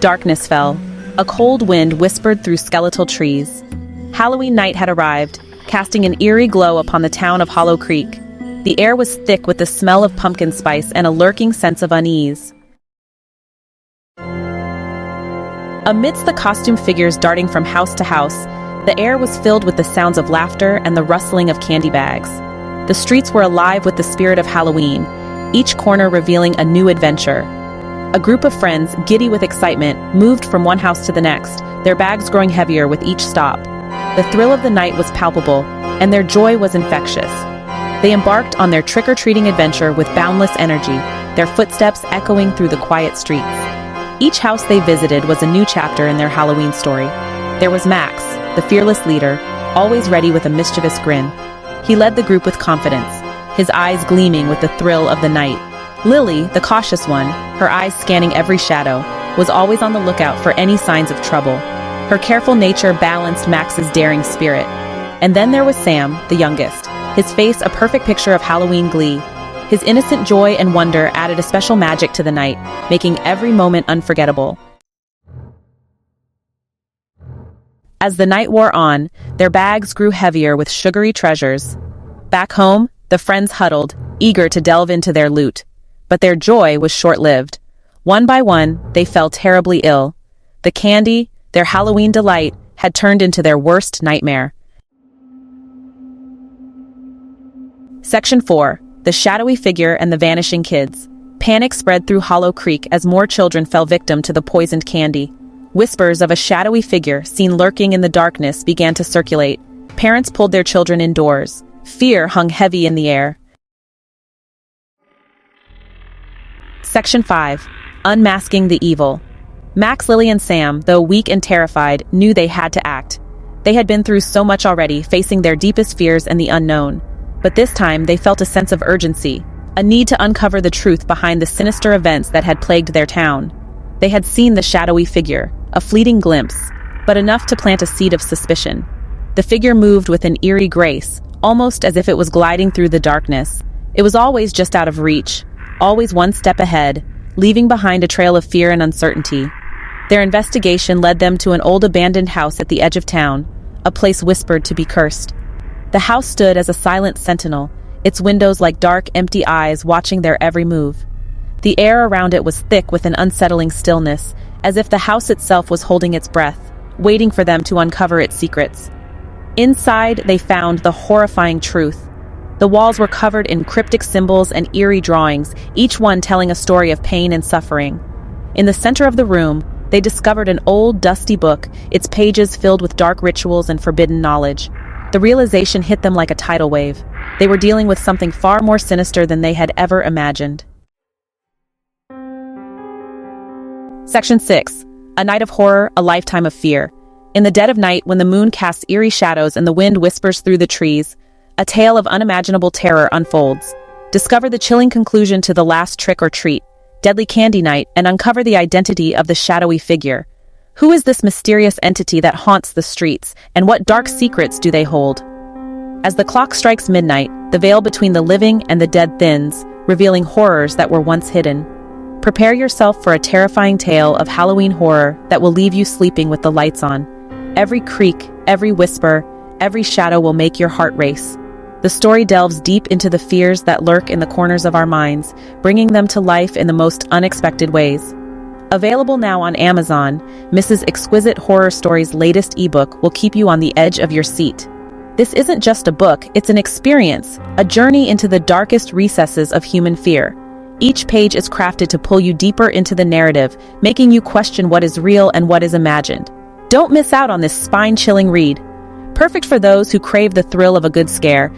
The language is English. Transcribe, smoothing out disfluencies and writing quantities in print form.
Darkness fell. A cold wind whispered through skeletal trees. Halloween night had arrived, casting an eerie glow upon the town of Hollow Creek. The air was thick with the smell of pumpkin spice and a lurking sense of unease. Amidst the costume figures darting from house to house, the air was filled with the sounds of laughter and the rustling of candy bags. The streets were alive with the spirit of Halloween, each corner revealing a new adventure. A group of friends, giddy with excitement, moved from one house to the next, their bags growing heavier with each stop. The thrill of the night was palpable, and their joy was infectious. They embarked on their trick-or-treating adventure with boundless energy, their footsteps echoing through the quiet streets. Each house they visited was a new chapter in their Halloween story. There was Max, the fearless leader, always ready with a mischievous grin. He led the group with confidence, his eyes gleaming with the thrill of the night. Lily, the cautious one, her eyes scanning every shadow, was always on the lookout for any signs of trouble. Her careful nature balanced Max's daring spirit. And then there was Sam, the youngest, his face a perfect picture of Halloween glee. His innocent joy and wonder added a special magic to the night, making every moment unforgettable. As the night wore on, their bags grew heavier with sugary treasures. Back home, the friends huddled, eager to delve into their loot. But their joy was short-lived. One by one, they fell terribly ill. The candy, their Halloween delight, had turned into their worst nightmare. Section 4. The Shadowy Figure and the Vanishing Kids. Panic spread through Hollow Creek as more children fell victim to the poisoned candy. Whispers of a shadowy figure seen lurking in the darkness began to circulate. Parents pulled their children indoors. Fear hung heavy in the air. Section 5. Unmasking the Evil. Max, Lily, and Sam, though weak and terrified, knew they had to act. They had been through so much already, facing their deepest fears and the unknown. But this time, they felt a sense of urgency, a need to uncover the truth behind the sinister events that had plagued their town. They had seen the shadowy figure, a fleeting glimpse, but enough to plant a seed of suspicion. The figure moved with an eerie grace, almost as if it was gliding through the darkness. It was always just out of reach, always one step ahead, leaving behind a trail of fear and uncertainty. Their investigation led them to an old abandoned house at the edge of town, a place whispered to be cursed. The house stood as a silent sentinel, its windows like dark, empty eyes watching their every move. The air around it was thick with an unsettling stillness, as if the house itself was holding its breath, waiting for them to uncover its secrets. Inside, they found the horrifying truth. The walls were covered in cryptic symbols and eerie drawings, each one telling a story of pain and suffering. In the center of the room, they discovered an old, dusty book, its pages filled with dark rituals and forbidden knowledge. The realization hit them like a tidal wave. They were dealing with something far more sinister than they had ever imagined. Section 6. A Night of Horror, a Lifetime of Fear. In the dead of night, when the moon casts eerie shadows and the wind whispers through the trees, a tale of unimaginable terror unfolds. Discover the chilling conclusion to The Last Trick or Treat, Deadly Candy Night, and uncover the identity of the shadowy figure. Who is this mysterious entity that haunts the streets, and what dark secrets do they hold? As the clock strikes midnight, the veil between the living and the dead thins, revealing horrors that were once hidden. Prepare yourself for a terrifying tale of Halloween horror that will leave you sleeping with the lights on. Every creak, every whisper, every shadow will make your heart race. The story delves deep into the fears that lurk in the corners of our minds, bringing them to life in the most unexpected ways. Available now on Amazon, Mrs. Exquisite Horror Stories' latest ebook will keep you on the edge of your seat. This isn't just a book, it's an experience, a journey into the darkest recesses of human fear. Each page is crafted to pull you deeper into the narrative, making you question what is real and what is imagined. Don't miss out on this spine-chilling read. Perfect for those who crave the thrill of a good scare,